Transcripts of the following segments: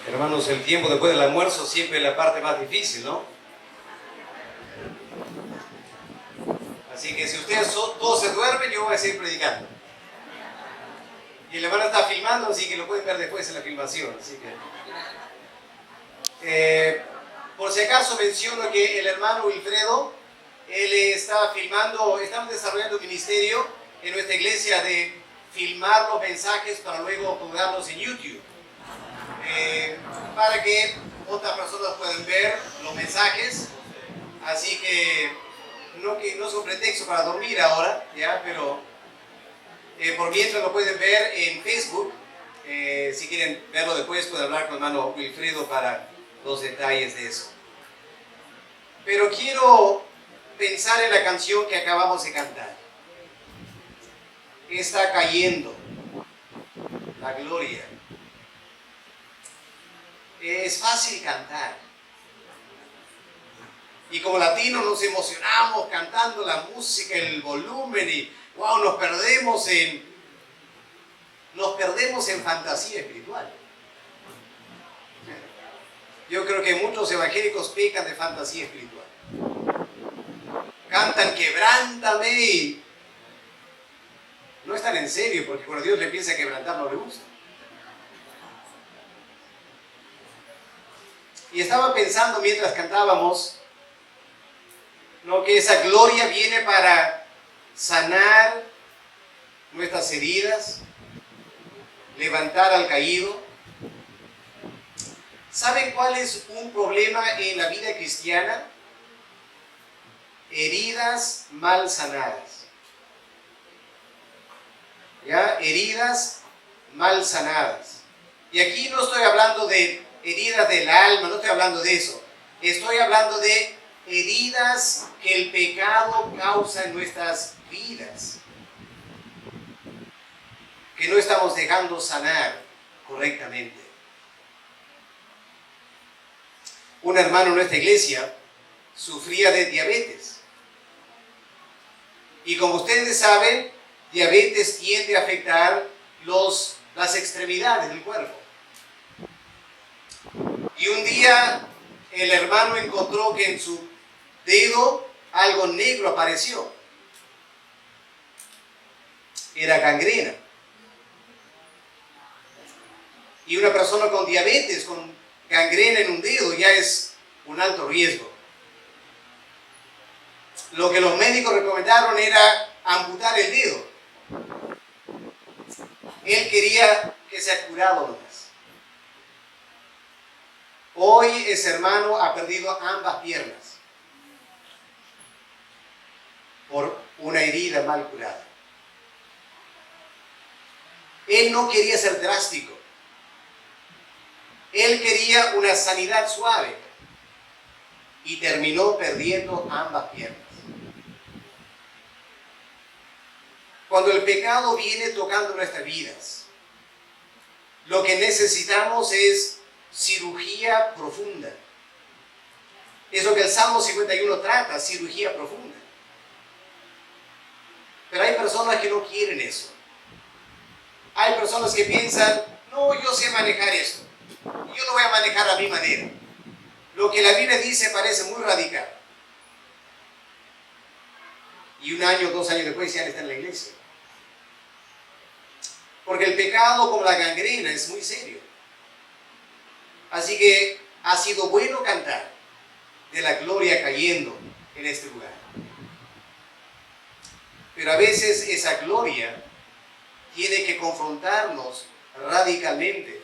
Hermanos, el tiempo después del almuerzo siempre es la parte más difícil, ¿no? Así que si ustedes todos se duermen, yo voy a seguir predicando. Y el hermano está filmando, así que lo pueden ver después en la filmación. Así que, por si acaso menciono que el hermano Wilfredo, él está filmando, estamos desarrollando un ministerio en nuestra iglesia de filmar los mensajes para luego colgarlos en YouTube. Para que otras personas puedan ver los mensajes. Así que no es un pretexto para dormir ahora, ¿ya? Pero por mientras lo pueden ver en Facebook. Si quieren verlo después, pueden hablar con el hermano Wilfredo para los detalles de eso. Pero quiero pensar en la canción que acabamos de cantar. Está cayendo la gloria. Es fácil cantar. Y como latinos nos emocionamos cantando la música, el volumen y wow, nos perdemos en fantasía espiritual. Yo creo que muchos evangélicos pecan de fantasía espiritual. Cantan quebrántame y no están en serio, porque cuando Dios le piensa quebrantar no le gusta. Y estaba pensando mientras cantábamos, ¿no?, que esa gloria viene para sanar nuestras heridas, levantar al caído. ¿Saben cuál es un problema en la vida cristiana? Heridas mal sanadas. ¿Ya? Heridas mal sanadas. Y aquí no estoy hablando de heridas del alma, no estoy hablando de eso. Estoy hablando de heridas que el pecado causa en nuestras vidas, que no estamos dejando sanar correctamente. Un hermano en nuestra iglesia sufría de diabetes. Y como ustedes saben, diabetes tiende a afectar las extremidades del cuerpo. Y un día el hermano encontró que en su dedo algo negro apareció. Era gangrena. Y una persona con diabetes, con gangrena en un dedo, ya es un alto riesgo. Lo que los médicos recomendaron era amputar el dedo. Él quería que sea curado nomás. Hoy ese hermano ha perdido ambas piernas por una herida mal curada. Él no quería ser drástico. Él quería una sanidad suave y terminó perdiendo ambas piernas. Cuando el pecado viene tocando nuestras vidas, lo que necesitamos es cirugía profunda. Es lo que el Salmo 51 trata, cirugía profunda. Pero hay personas que no quieren eso. Hay personas que piensan, no, yo sé manejar esto. Yo lo voy a manejar a mi manera. Lo que la Biblia dice parece muy radical. Y 1 año, 2 años después ya está en la iglesia. Porque el pecado, como la gangrena, es muy serio. Así que ha sido bueno cantar de la gloria cayendo en este lugar. Pero a veces esa gloria tiene que confrontarnos radicalmente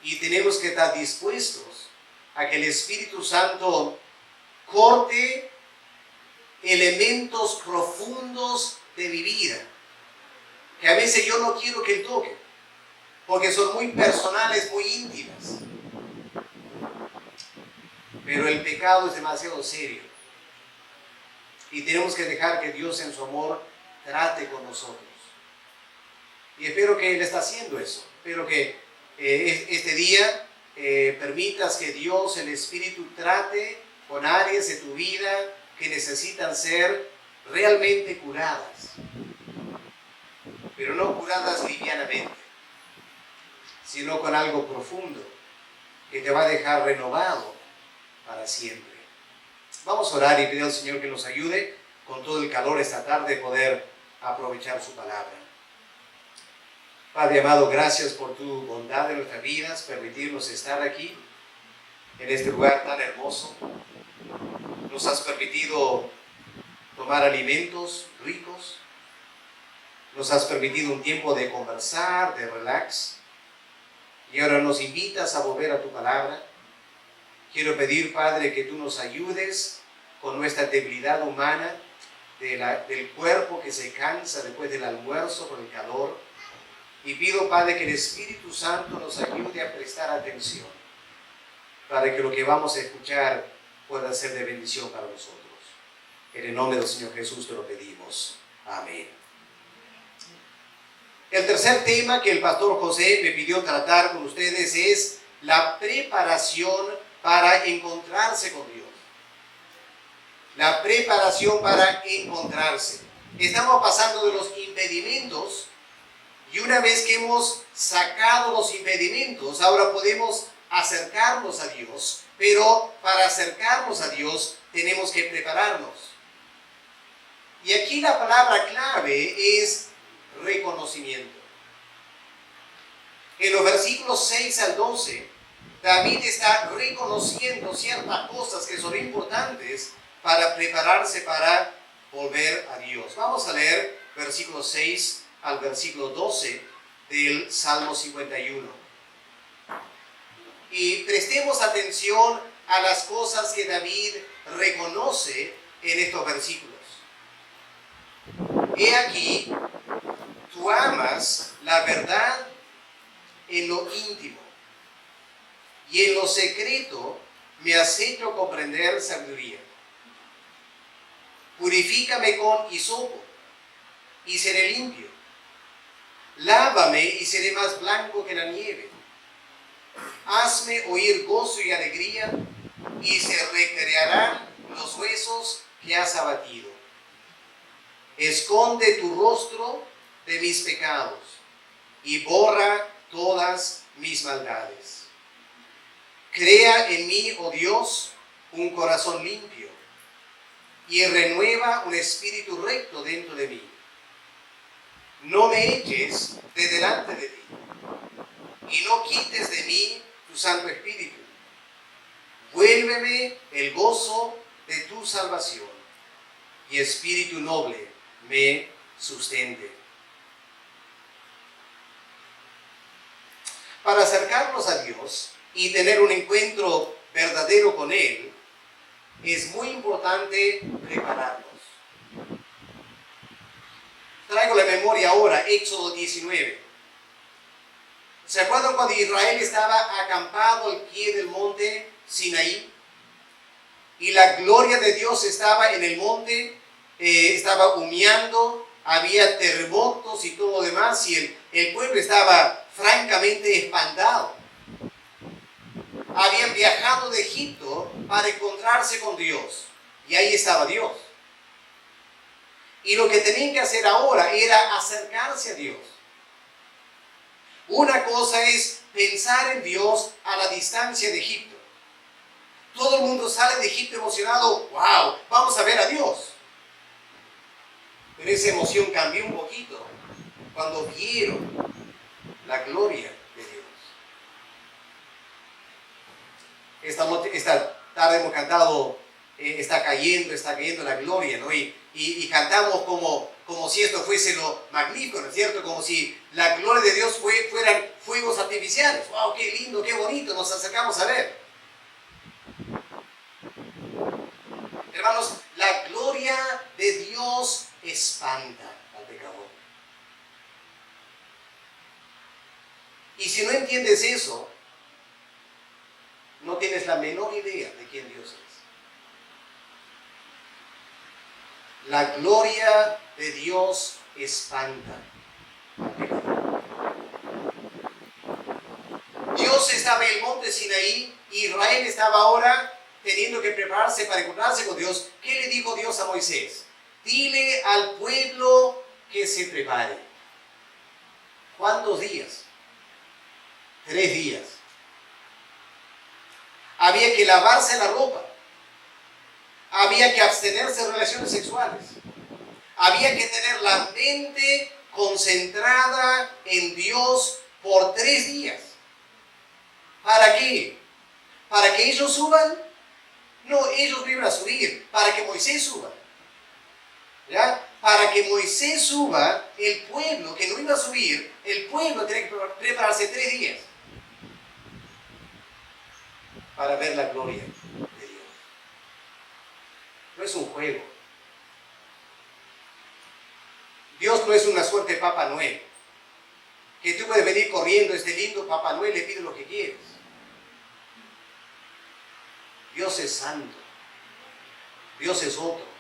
y tenemos que estar dispuestos a que el Espíritu Santo corte elementos profundos de mi vida, que a veces yo no quiero que Él toque, porque son muy personales, muy íntimas. Pero el pecado es demasiado serio y tenemos que dejar que Dios en su amor trate con nosotros. Y espero que Él está haciendo eso. Espero que este día permitas que Dios, el Espíritu, trate con áreas de tu vida que necesitan ser realmente curadas. Pero no curadas livianamente, sino con algo profundo que te va a dejar renovado para siempre. Vamos a orar y pedir al Señor que nos ayude con todo el calor esta tarde poder aprovechar su palabra. Padre amado, gracias por tu bondad en nuestras vidas, permitirnos estar aquí, en este lugar tan hermoso. Nos has permitido tomar alimentos ricos. Nos has permitido un tiempo de conversar, de relax. Y ahora nos invitas a volver a tu palabra. Quiero pedir, Padre, que tú nos ayudes con nuestra debilidad humana, del cuerpo que se cansa después del almuerzo por el calor. Y pido, Padre, que el Espíritu Santo nos ayude a prestar atención, para que lo que vamos a escuchar pueda ser de bendición para nosotros. En el nombre del Señor Jesús te lo pedimos. Amén. El tercer tema que el pastor José me pidió tratar con ustedes es la preparación para encontrarse con Dios. La preparación para encontrarse. Estamos pasando de los impedimentos, y una vez que hemos sacado los impedimentos, ahora podemos acercarnos a Dios, pero para acercarnos a Dios tenemos que prepararnos. Y aquí la palabra clave es reconocimiento. En los versículos 6 al 12, David está reconociendo ciertas cosas que son importantes para prepararse para volver a Dios. Vamos a leer versículos 6 al versículo 12 del Salmo 51. Y prestemos atención a las cosas que David reconoce en estos versículos. He aquí, tú amas la verdad en lo íntimo, y en lo secreto me has hecho comprender sabiduría. Purifícame con hisopo, y seré limpio. Lávame y seré más blanco que la nieve. Hazme oír gozo y alegría, y se recrearán los huesos que has abatido. Esconde tu rostro de mis pecados, y borra todas mis maldades. Crea en mí, oh Dios, un corazón limpio, y renueva un espíritu recto dentro de mí. No me eches de delante de ti, y no quites de mí tu Santo Espíritu. Vuélveme el gozo de tu salvación, y espíritu noble me sustente. Para acercarnos a Dios y tener un encuentro verdadero con Él, es muy importante prepararnos. Traigo la memoria ahora, Éxodo 19. ¿Se acuerdan cuando Israel estaba acampado al pie del monte Sinaí? Y la gloria de Dios estaba en el monte, estaba humeando, había terremotos y todo lo demás, y el pueblo estaba francamente espantado. Habían viajado de Egipto para encontrarse con Dios, y ahí estaba Dios. Y lo que tenían que hacer ahora era acercarse a Dios. Una cosa es pensar en Dios a la distancia de Egipto. Todo el mundo sale de Egipto emocionado, wow, vamos a ver a Dios. Pero esa emoción cambió un poquito cuando vieron la gloria de Dios. Esta tarde hemos cantado, está cayendo la gloria, ¿no? Y cantamos como si esto fuese lo magnífico, ¿no es cierto? Como si la gloria de Dios fueran fuegos artificiales. ¡Wow! ¡Qué lindo, qué bonito! Nos acercamos a ver. Hermanos, la gloria de Dios espanta al pecador. Y si no entiendes eso, no tienes la menor idea de quién Dios es. La gloria de Dios espanta al pecador. Dios estaba en el monte Sinaí, Israel estaba ahora teniendo que prepararse para encontrarse con Dios. ¿Qué le dijo Dios a Moisés? Dile al pueblo que se prepare. ¿Cuántos días? 3 días. había que lavarse la ropa, había que abstenerse de relaciones sexuales, había que tener la mente concentrada en Dios por 3 días. ¿Para qué? ¿Para que ellos suban? No, ellos no iban a subir, para que Moisés suba. ¿Ya? Para que Moisés suba, el pueblo que no iba a subir, el pueblo tenía que prepararse 3 días para ver la gloria de Dios. No es un juego. Dios no es una suerte de Papá Noel, que tú puedes venir corriendo, este lindo Papá Noel, le pide lo que quieres. Dios es santo. Dios es otro.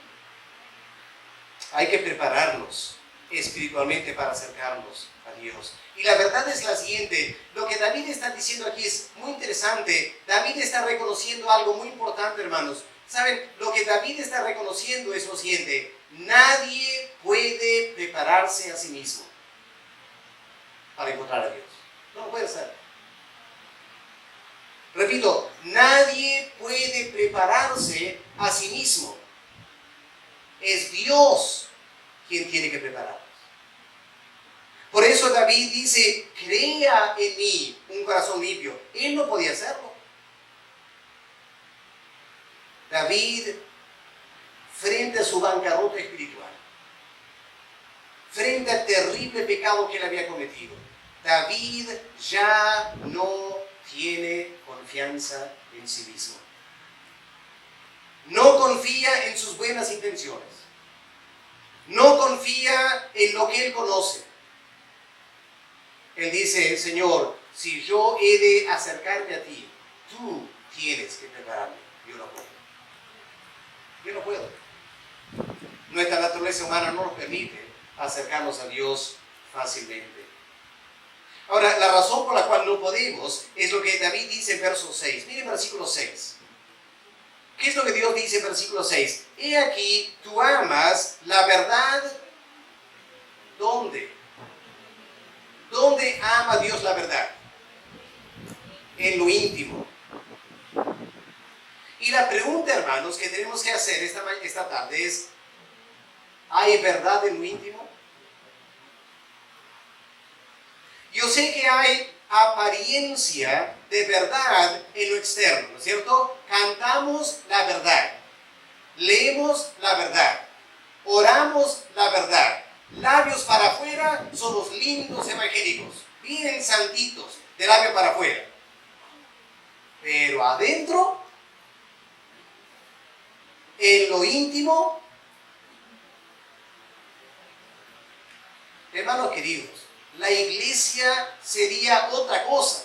Hay que prepararnos espiritualmente para acercarnos a Dios. Y la verdad es la siguiente, lo que David está diciendo aquí es muy interesante. David está reconociendo algo muy importante, hermanos. ¿Saben? Lo que David está reconociendo es lo siguiente: nadie puede prepararse a sí mismo para encontrar a Dios. No lo puede hacer. Repito, nadie puede prepararse a sí mismo. Es Dios quien tiene que prepararnos. Por eso David dice, crea en mí un corazón limpio. Él no podía hacerlo. David, frente a su bancarrota espiritual, frente al terrible pecado que él había cometido, David ya no tiene confianza en sí mismo. No confía en sus buenas intenciones. No confía en lo que él conoce. Él dice, Señor, si yo he de acercarme a ti, tú tienes que prepararme. Yo no puedo. Yo no puedo. Nuestra naturaleza humana no nos permite acercarnos a Dios fácilmente. Ahora, la razón por la cual no podemos es lo que David dice en verso 6. Miren versículo 6. ¿Qué es lo que Dios dice en versículo 6? He aquí, tú amas la verdad. ¿Dónde? ¿Dónde ama Dios la verdad? En lo íntimo. Y la pregunta, hermanos, que tenemos que hacer esta tarde es, ¿hay verdad en lo íntimo? Yo sé que hay apariencia de verdad en lo externo, ¿no es cierto? Cantamos la verdad, leemos la verdad, oramos la verdad, labios para afuera somos lindos evangélicos, bien santitos, de labio para afuera. Pero adentro, en lo íntimo, hermanos queridos, la iglesia sería otra cosa,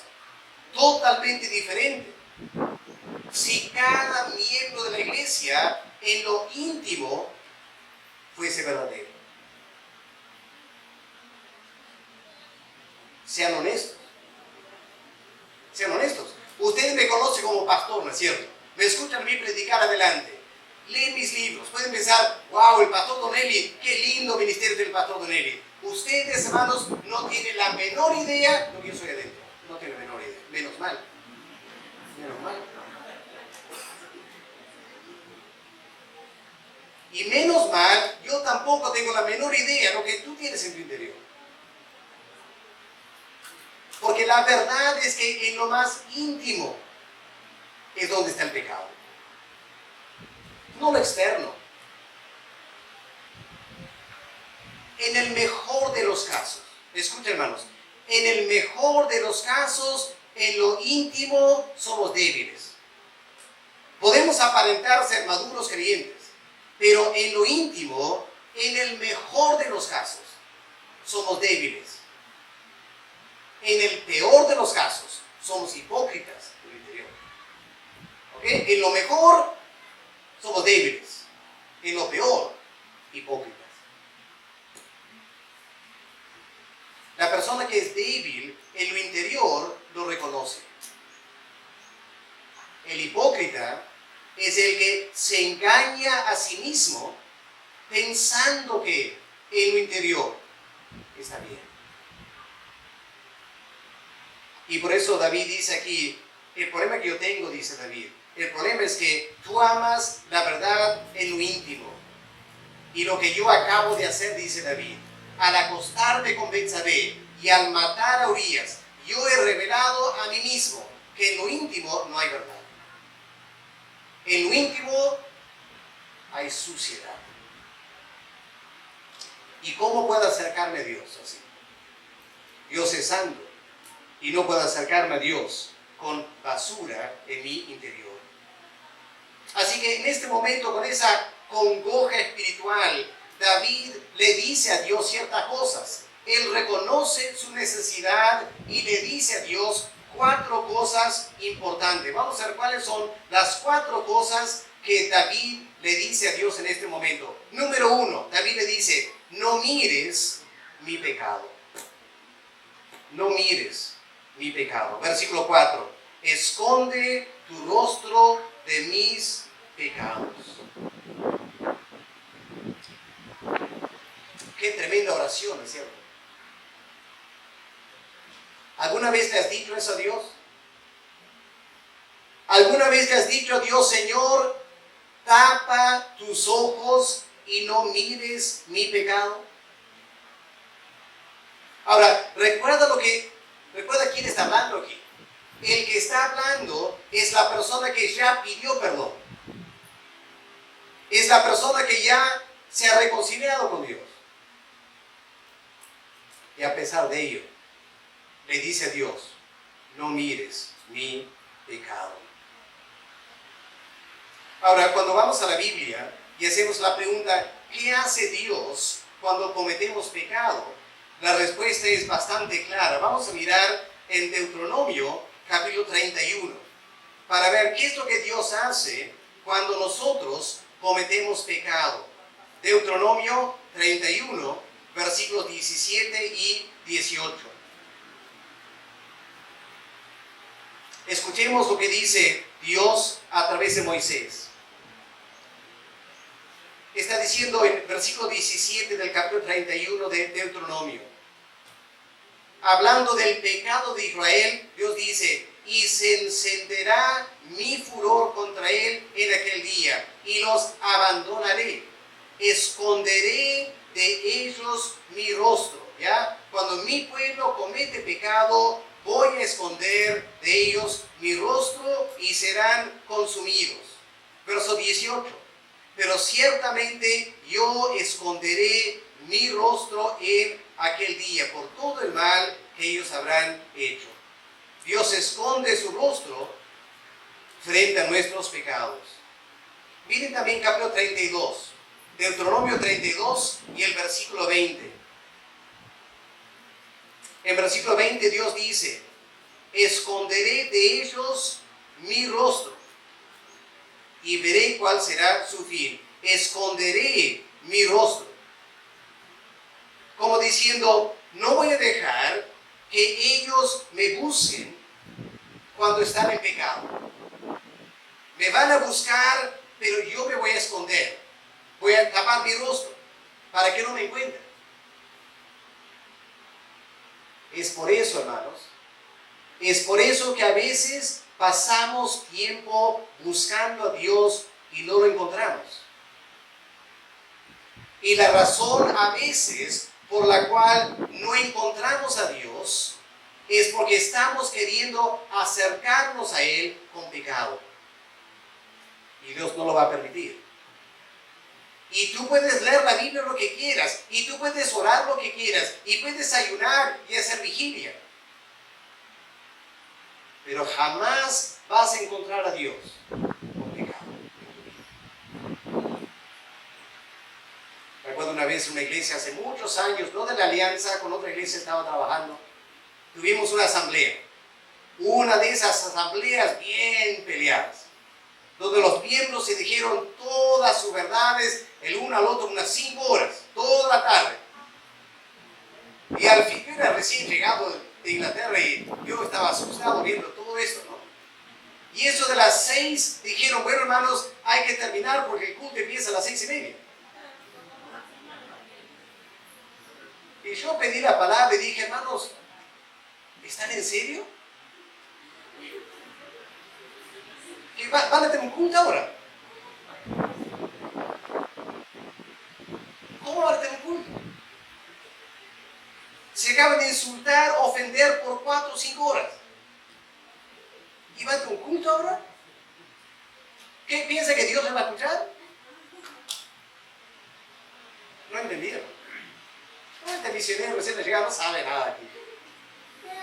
totalmente diferente. Si cada miembro de la iglesia en lo íntimo fuese verdadero. Sean honestos. Sean honestos. Ustedes me conocen como pastor, ¿no es cierto? Me escuchan a mí predicar adelante. Leen mis libros. Pueden pensar, wow, el pastor Donelli, qué lindo ministerio del pastor Donelli. Ustedes, hermanos, no tienen la menor idea de lo que yo soy adentro. No tienen la menor idea. Menos mal. Menos mal. Y menos mal, yo tampoco tengo la menor idea de lo que tú tienes en tu interior. Porque la verdad es que en lo más íntimo es donde está el pecado. No lo externo. En el mejor de los casos, escuchen, hermanos, en el mejor de los casos, en lo íntimo somos débiles. Podemos aparentar ser maduros creyentes, pero en lo íntimo, en el mejor de los casos, somos débiles. En el peor de los casos, somos hipócritas en el interior. ¿Okay? En lo mejor, somos débiles. En lo peor, hipócritas. La persona que es débil en lo interior lo reconoce. El hipócrita es el que se engaña a sí mismo pensando que en lo interior está bien. Y por eso David dice aquí, el problema que yo tengo, dice David, el problema es que tú amas la verdad en lo íntimo. Y lo que yo acabo de hacer, dice David, al acostarme con Betsabé y al matar a Urías, yo he revelado a mí mismo que en lo íntimo no hay verdad. En lo íntimo hay suciedad. ¿Y cómo puedo acercarme a Dios así? Dios es santo y no puedo acercarme a Dios con basura en mi interior. Así que en este momento, con esa congoja espiritual, David le dice a Dios ciertas cosas. Él reconoce su necesidad y le dice a Dios 4 cosas importantes. Vamos a ver cuáles son las 4 cosas que David le dice a Dios en este momento. Número 1, David le dice, no mires mi pecado. No mires mi pecado. Versículo 4, esconde tu rostro de mis pecados. Qué tremenda oración, ¿no es cierto? ¿Alguna vez le has dicho eso a Dios? ¿Alguna vez le has dicho a Dios, Señor, tapa tus ojos y no mires mi pecado? Ahora, recuerda quién está hablando aquí. El que está hablando es la persona que ya pidió perdón. Es la persona que ya se ha reconciliado con Dios. Y a pesar de ello, le dice a Dios, no mires mi pecado. Ahora, cuando vamos a la Biblia y hacemos la pregunta, ¿qué hace Dios cuando cometemos pecado? La respuesta es bastante clara. Vamos a mirar en Deuteronomio capítulo 31 para ver qué es lo que Dios hace cuando nosotros cometemos pecado. Deuteronomio 31, versículos 17 y 18. Escuchemos lo que dice Dios a través de Moisés. Está diciendo en versículo 17 del capítulo 31 de Deuteronomio. Hablando del pecado de Israel, Dios dice, y se encenderá mi furor contra él en aquel día, y los abandonaré. Esconderé de ellos mi rostro. ¿Ya? Cuando mi pueblo comete pecado, voy a esconder de ellos mi rostro y serán consumidos. Verso 18. Pero ciertamente yo esconderé mi rostro en aquel día por todo el mal que ellos habrán hecho. Dios esconde su rostro frente a nuestros pecados. Miren también capítulo 32, Deuteronomio 32 y el versículo 20. En versículo 20 Dios dice, esconderé de ellos mi rostro y veré cuál será su fin. Esconderé mi rostro. Como diciendo, no voy a dejar que ellos me busquen cuando están en pecado. Me van a buscar, pero yo me voy a esconder. Voy a tapar mi rostro para que no me encuentren. Es por eso, hermanos, es por eso que a veces pasamos tiempo buscando a Dios y no lo encontramos. Y la razón a veces por la cual no encontramos a Dios es porque estamos queriendo acercarnos a Él con pecado. Y Dios no lo va a permitir. Y tú puedes leer la Biblia lo que quieras, y tú puedes orar lo que quieras, y puedes ayunar y hacer vigilia. Pero jamás vas a encontrar a Dios con pecado. Recuerdo una vez en una iglesia hace muchos años, no de la alianza, con otra iglesia estaba trabajando. Tuvimos una asamblea. Una de esas asambleas bien peleadas, donde los miembros se dijeron todas sus verdades el uno al otro unas 5 horas, toda la tarde. Y al fin, yo era recién llegado de Inglaterra y yo estaba asustado viendo todo esto, ¿no? Y eso de las 6 dijeron, bueno, hermanos, hay que terminar porque el culto empieza a las 6:30. Y yo pedí la palabra y dije, hermanos, ¿están en serio? ¿Que van a tener un culto ahora? ¿Cómo van a tener un culto? Se acaban de insultar, ofender por 4 o 5 horas. ¿Y van a tener un culto ahora? ¿Qué piensa que Dios le va a escuchar? No entendieron. Este misionero recién llegado no sabe nada aquí.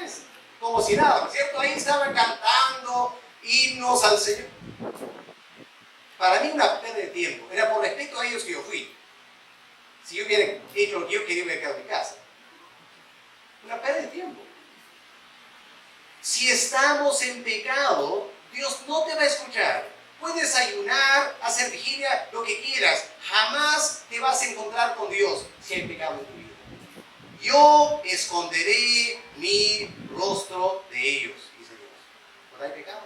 Es como si nada, ¿no es cierto? Ahí estaban cantando himnos al Señor. Para mí una pérdida de tiempo. Era por respeto a ellos que yo fui. Si yo hubiera hecho lo que yo quería, hubiera quedado en mi casa. Una pérdida de tiempo. Si estamos en pecado, Dios no te va a escuchar. Puedes ayunar, hacer vigilia, lo que quieras. Jamás te vas a encontrar con Dios si hay pecado en tu vida. Yo esconderé mi rostro de ellos, dice Dios. ¿No hay pecado?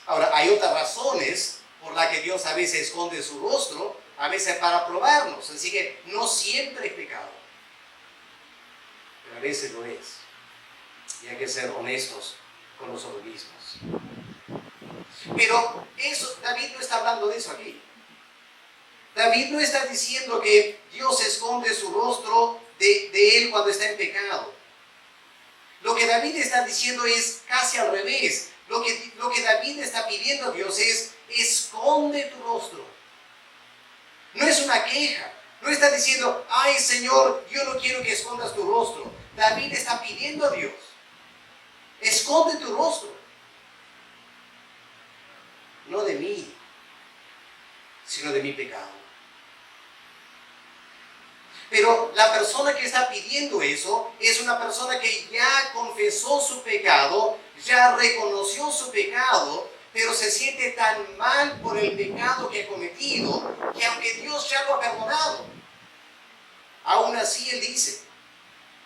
Ahora, hay otras razones por las que Dios a veces esconde su rostro, a veces para probarnos. Así que no siempre es pecado, pero a veces lo es. Y hay que ser honestos con nosotros mismos. Pero eso, David no está hablando de eso aquí. David no está diciendo que Dios esconde su rostro de él cuando está en pecado. Lo que David está diciendo es casi al revés. Lo que David está pidiendo a Dios es: esconde tu rostro. No es una queja. No está diciendo: ay Señor, yo no quiero que escondas tu rostro. David está pidiendo a Dios: esconde tu rostro. No de mí, sino de mi pecado. Pero la persona que está pidiendo eso es una persona que ya confesó su pecado, ya reconoció su pecado, pero se siente tan mal por el pecado que ha cometido, que aunque Dios ya lo ha perdonado, aún así Él dice: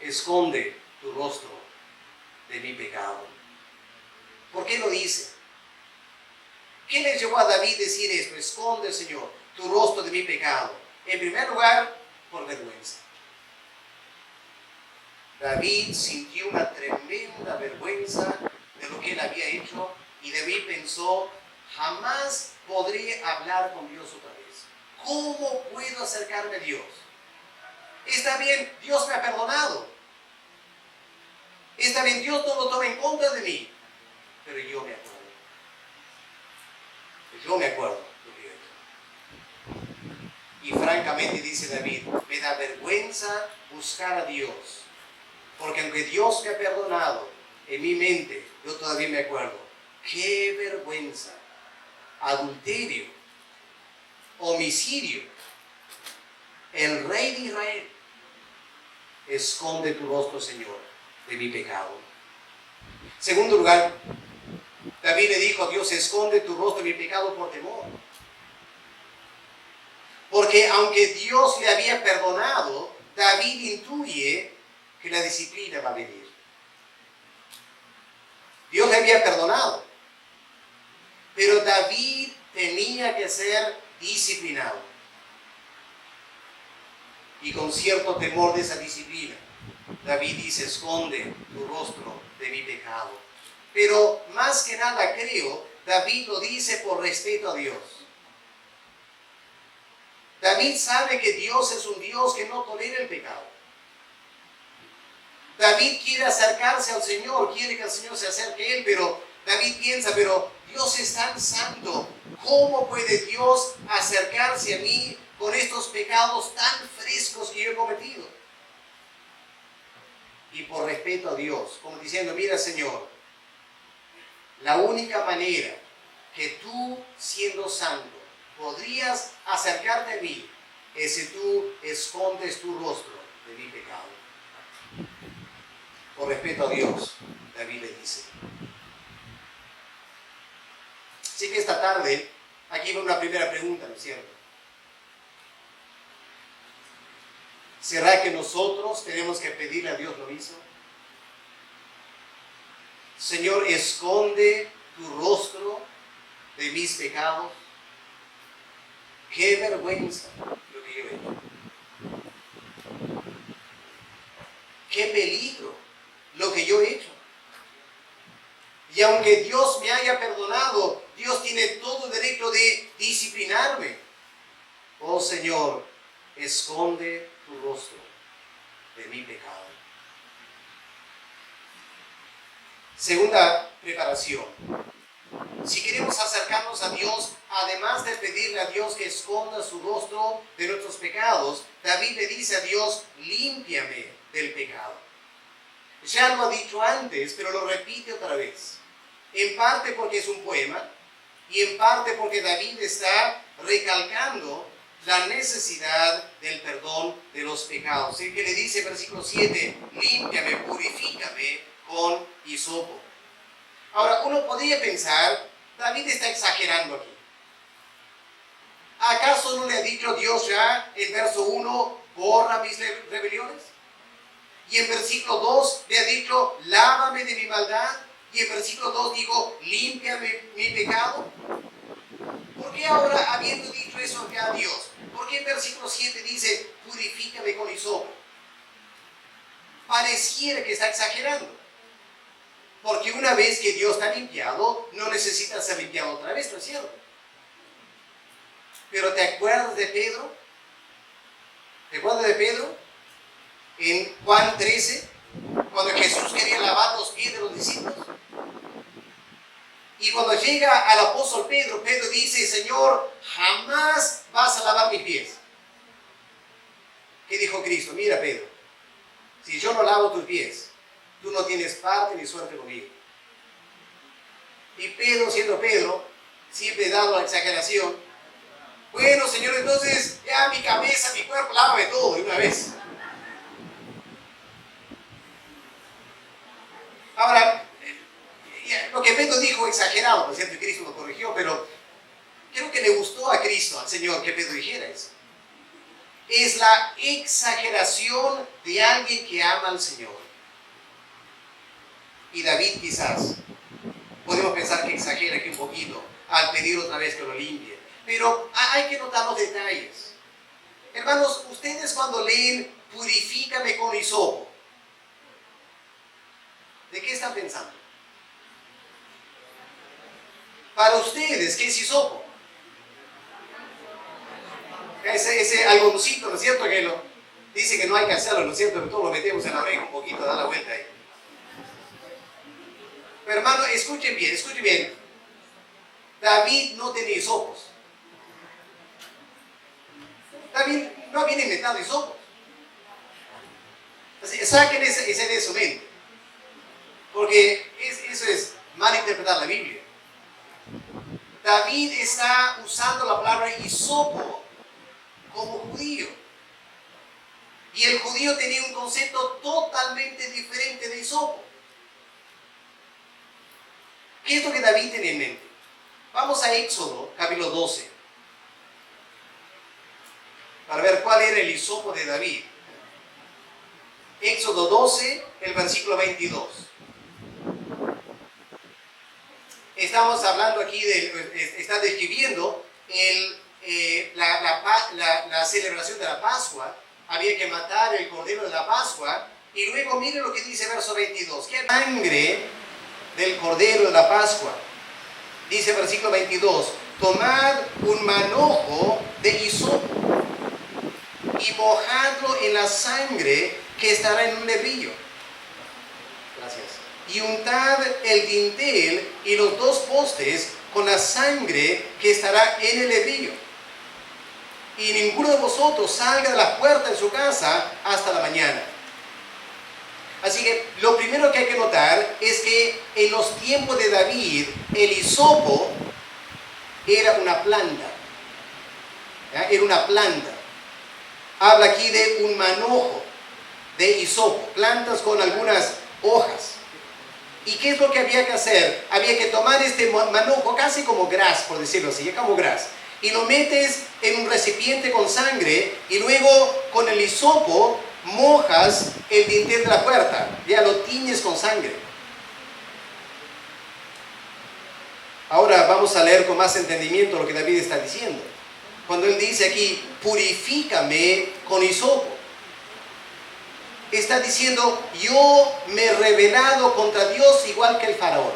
esconde tu rostro de mi pecado. ¿Por qué lo dice? ¿Qué le llevó a David decir esto? Esconde, Señor, tu rostro de mi pecado. En primer lugar, por vergüenza. David sintió una tremenda vergüenza de lo que él había hecho, y David pensó: jamás podré hablar con Dios otra vez. ¿Cómo puedo acercarme a Dios? Está bien, Dios me ha perdonado. Está bien, Dios no lo toma en contra de mí. Pero yo me acuerdo. Yo me acuerdo lo que yo he hecho. Y francamente, dice David, me da vergüenza buscar a Dios. Porque aunque Dios me ha perdonado, en mi mente yo todavía me acuerdo. ¡Qué vergüenza! Adulterio, homicidio. El Rey de Israel: esconde tu rostro, Señor, de mi pecado. Segundo lugar, David le dijo a Dios: esconde tu rostro de mi pecado por temor. Porque aunque Dios le había perdonado, David intuye que la disciplina va a venir. Dios le había perdonado, pero David tenía que ser disciplinado. Y con cierto temor de esa disciplina, David dice: esconde tu rostro de mi pecado. Pero más que nada creo, David lo dice por respeto a Dios. David sabe que Dios es un Dios que no tolera el pecado. David quiere acercarse al Señor, quiere que el Señor se acerque a él, pero David piensa: pero Dios es tan santo, ¿cómo puede Dios acercarse a mí con estos pecados tan frescos que yo he cometido? Y por respeto a Dios, como diciendo: mira, Señor, la única manera que tú, siendo santo, podrías acercarte a mí es si tú escondes tu rostro de mi pecado. Por respeto a Dios, David le dice. Así que esta tarde, aquí va una primera pregunta, ¿no es cierto? ¿Será que nosotros tenemos que pedirle a Dios lo mismo? Señor, esconde tu rostro de mis pecados. ¡Qué vergüenza lo que yo he hecho! ¡Qué peligro lo que yo he hecho! Y aunque Dios me haya perdonado, Dios tiene todo el derecho de disciplinarme. Oh Señor, esconde tu rostro de mi pecado. Segunda preparación. Si queremos acercarnos a Dios, además de pedirle a Dios que esconda su rostro de nuestros pecados, David le dice a Dios, límpiame del pecado. Ya lo ha dicho antes, pero lo repite otra vez. En parte porque es un poema y en parte porque David está recalcando la necesidad del perdón de los pecados. El que le dice en versículo 7, límpiame, purifícame con hisopo. Ahora, uno podría pensar, David está exagerando aquí. ¿Acaso no le ha dicho Dios ya en verso 1, borra mis rebeliones? Y en versículo 2 le ha dicho, lávame de mi maldad. Y en versículo 2 dijo, límpiame mi pecado. ¿Por qué ahora, habiendo dicho eso ya a Dios? ¿Por qué en versículo 7 dice, purifícame con hisopo? Pareciera que está exagerando. Porque una vez que Dios está limpiado, no necesita ser limpiado otra vez, ¿no es cierto? Pero ¿te acuerdas de Pedro? ¿Te acuerdas de Pedro? En Juan 13, cuando Jesús quería lavar los pies de los discípulos. Y cuando llega al apóstol Pedro, Pedro dice, Señor, jamás vas a lavar mis pies. ¿Qué dijo Cristo? Mira, Pedro, si yo no lavo tus pies, tú no tienes parte ni suerte conmigo. Y Pedro, siendo Pedro, siempre dado a la exageración, bueno, Señor, entonces ya mi cabeza, mi cuerpo, lávame todo de una vez. Ahora, lo que Pedro dijo exagerado, por cierto, y Cristo lo corrigió, pero creo que le gustó a Cristo, al Señor, que Pedro dijera eso. Es la exageración de alguien que ama al Señor. Y David quizás, podemos pensar que exagera aquí un poquito al pedir otra vez que lo limpie. Pero hay que notar los detalles. Hermanos, ustedes cuando leen, purifícame con hisopo, ¿de qué están pensando? Para ustedes, ¿qué es hisopo? Ese algodoncito, ¿no es cierto? Que dice que no hay que hacerlo, ¿no es cierto? Pero todos lo metemos en la oreja un poquito, da la vuelta ahí. Pero hermano, escuchen bien, escuchen bien. David no tenía hisopos. David no había inventado hisopos. Saquen ese de su mente. Porque eso es mal interpretar la Biblia. David está usando la palabra hisopo como judío. Y el judío tenía un concepto totalmente diferente de hisopo. ¿Qué es lo que David tiene en mente? Vamos a Éxodo, capítulo 12, para ver cuál era el hisopo de David. Éxodo 12, el versículo 22. Estamos hablando aquí, está describiendo la celebración de la Pascua. Había que matar el cordero de la Pascua. Y luego miren lo que dice el verso 22. ¿Qué sangre del cordero de la Pascua? Dice el versículo 22. Tomad un manojo de hisopo y mojadlo en la sangre que estará en un lebrillo. Gracias. Y untad el dintel y los dos postes con la sangre que estará en el lebrillo. Y ninguno de vosotros salga de la puerta de su casa hasta la mañana. Así que lo primero que hay que notar es que en los tiempos de David, el hisopo era una planta. ¿Ya? Era una planta. Habla aquí de un manojo de hisopo, plantas con algunas hojas. ¿Y qué es lo que había que hacer? Había que tomar este manojo, casi como gras, por decirlo así, como gras, y lo metes en un recipiente con sangre y luego con el hisopo mojas el dintel de la puerta, ya lo tiñes con sangre. Ahora vamos a leer con más entendimiento lo que David está diciendo. Cuando él dice aquí, purifícame con hisopo, está diciendo, yo me he rebelado contra Dios igual que el faraón.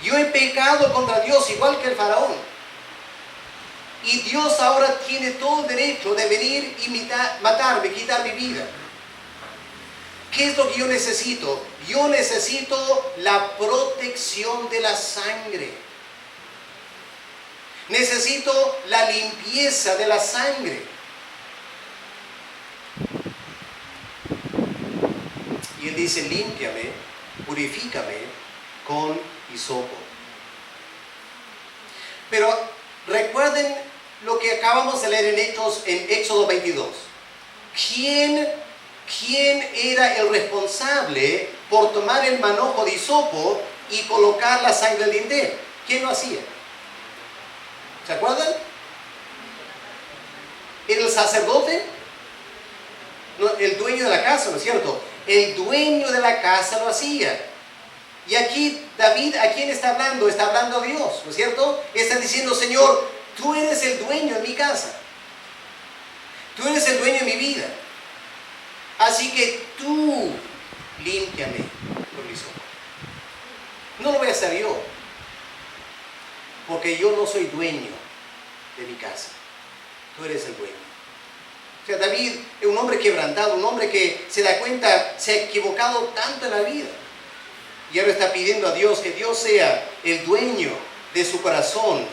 Yo he pecado contra Dios igual que el faraón. Y Dios ahora tiene todo el derecho de venir y matarme, quitar mi vida. ¿Qué es lo que yo necesito? Yo necesito la protección de la sangre. Necesito la limpieza de la sangre. Y él dice, límpiame, purifícame con hisopo. Pero recuerden lo que acabamos de leer en Éxodo 22. ¿Quién era el responsable por tomar el manojo de hisopo y colocar la sangre del dintel? ¿Quién lo hacía? ¿Se acuerdan? ¿Era el sacerdote? No, el dueño de la casa, ¿no es cierto? El dueño de la casa lo hacía. Y aquí David, ¿a quién está hablando? Está hablando a Dios, ¿no es cierto? Está diciendo, Señor, tú eres el dueño de mi casa. Tú eres el dueño de mi vida. Así que tú límpiame con hisopo. No lo voy a hacer yo, porque yo no soy dueño de mi casa. Tú eres el dueño. O sea, David es un hombre quebrantado, un hombre que se da cuenta, se ha equivocado tanto en la vida. Y ahora está pidiendo a Dios que Dios sea el dueño de su corazón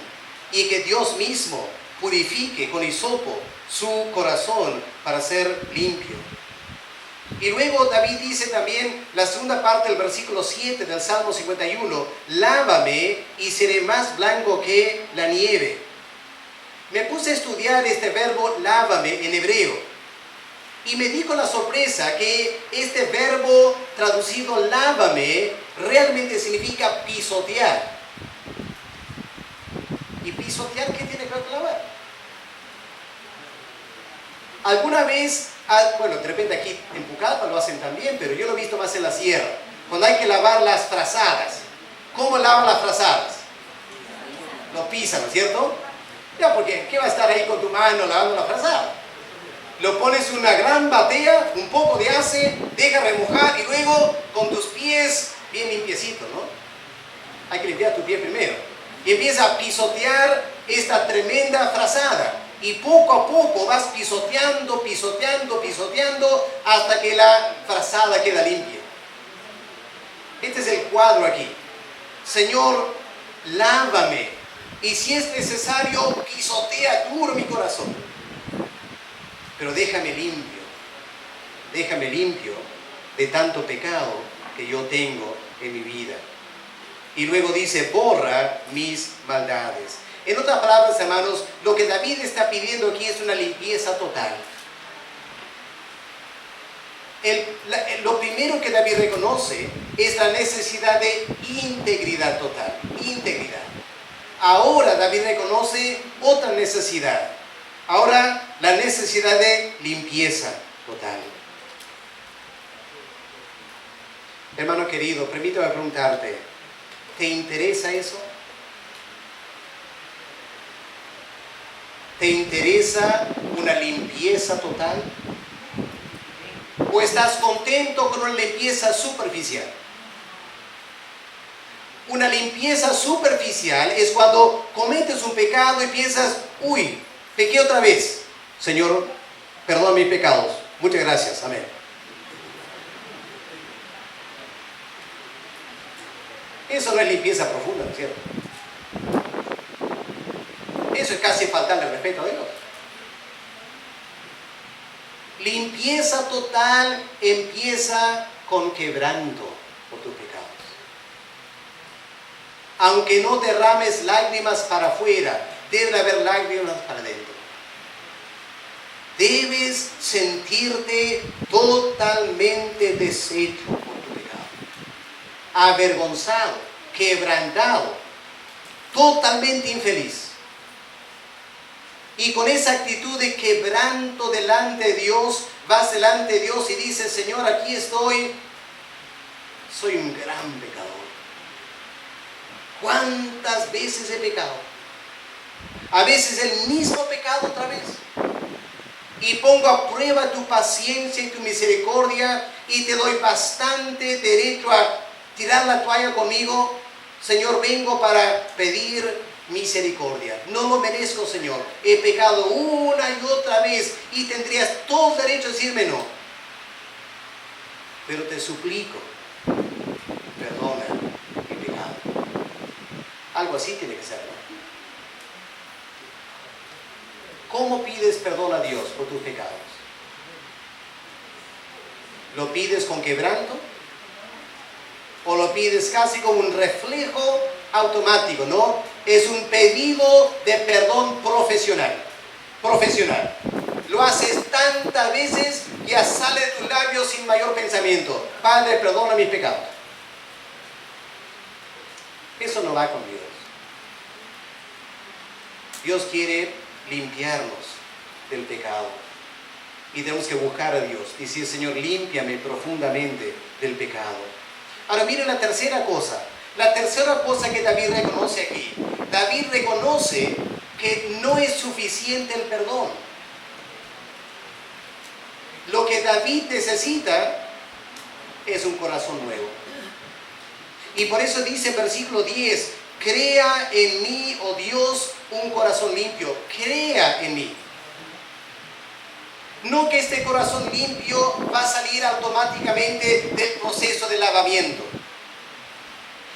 y que Dios mismo purifique con hisopo su corazón para ser limpio. Y luego David dice también, la segunda parte del versículo 7 del Salmo 51, lávame y seré más blanco que la nieve. Me puse a estudiar este verbo lávame en hebreo y me di con la sorpresa que este verbo traducido lávame realmente significa pisotear. ¿Y pisotear qué tiene que ver con lavar? ¿Alguna vez, bueno, de repente aquí en Pucallpa lo hacen también, pero yo lo he visto más en la sierra, cuando hay que lavar las frazadas? ¿Cómo lavan las frazadas? Lo pisan, ¿no es cierto? Ya, porque ¿qué va a estar ahí con tu mano lavando la frazada? Lo pones en una gran batea, un poco de ace, deja remojar y luego con tus pies bien limpiecitos, ¿no? Hay que limpiar tu pie primero. Y empieza a pisotear esta tremenda frazada. Y poco a poco vas pisoteando hasta que la frazada queda limpia. Este es el cuadro aquí. Señor, lávame. Y si es necesario, pisotea duro mi corazón. Pero déjame limpio de tanto pecado que yo tengo en mi vida. Y luego dice, borra mis maldades. En otras palabras, hermanos, lo que David está pidiendo aquí es una limpieza total. Lo primero que David reconoce es la necesidad de integridad total. Integridad. Ahora David reconoce otra necesidad. Ahora la necesidad de limpieza total. Hermano querido, permítame preguntarte, ¿te interesa eso? ¿Te interesa una limpieza total? ¿O estás contento con una limpieza superficial? Una limpieza superficial es cuando cometes un pecado y piensas, uy, pequé otra vez. Señor, perdona mis pecados. Muchas gracias. Amén. Eso no es limpieza profunda, ¿no es cierto? Eso es casi faltarle respeto a Dios. Limpieza total empieza con quebranto por tus pecados. Aunque no derrames lágrimas para afuera, debe haber lágrimas para adentro. Debes sentirte totalmente deshecho por tu pecado, avergonzado, quebrantado, totalmente infeliz. Y con esa actitud de quebranto delante de Dios, vas delante de Dios y dices, Señor, aquí estoy, soy un gran pecador. ¿Cuántas veces he pecado? A veces el mismo pecado otra vez. Y pongo a prueba tu paciencia y tu misericordia y te doy bastante derecho a tirar la toalla conmigo. Señor, vengo para pedir misericordia. No lo merezco, Señor. He pecado una y otra vez y tendrías todo el derecho a decirme no. Pero te suplico, perdona mi pecado. Algo así tiene que ser, ¿no? ¿Cómo pides perdón a Dios por tus pecados? ¿Lo pides con quebranto? ¿O lo pides casi como un reflejo automático, no? Es un pedido de perdón profesional. Lo haces tantas veces que ya sale de tus labios sin mayor pensamiento. Padre, perdona mis pecados. Eso no va con Dios. Dios quiere limpiarnos del pecado. Y tenemos que buscar a Dios. Decir, Señor, límpiame profundamente del pecado. Ahora miren la tercera cosa. La tercera cosa que David reconoce aquí. David reconoce que no es suficiente el perdón. Lo que David necesita es un corazón nuevo. Y por eso dice en versículo 10, crea en mí, oh Dios, un corazón limpio. Crea en mí. No que este corazón limpio va a salir automáticamente del proceso de lavamiento.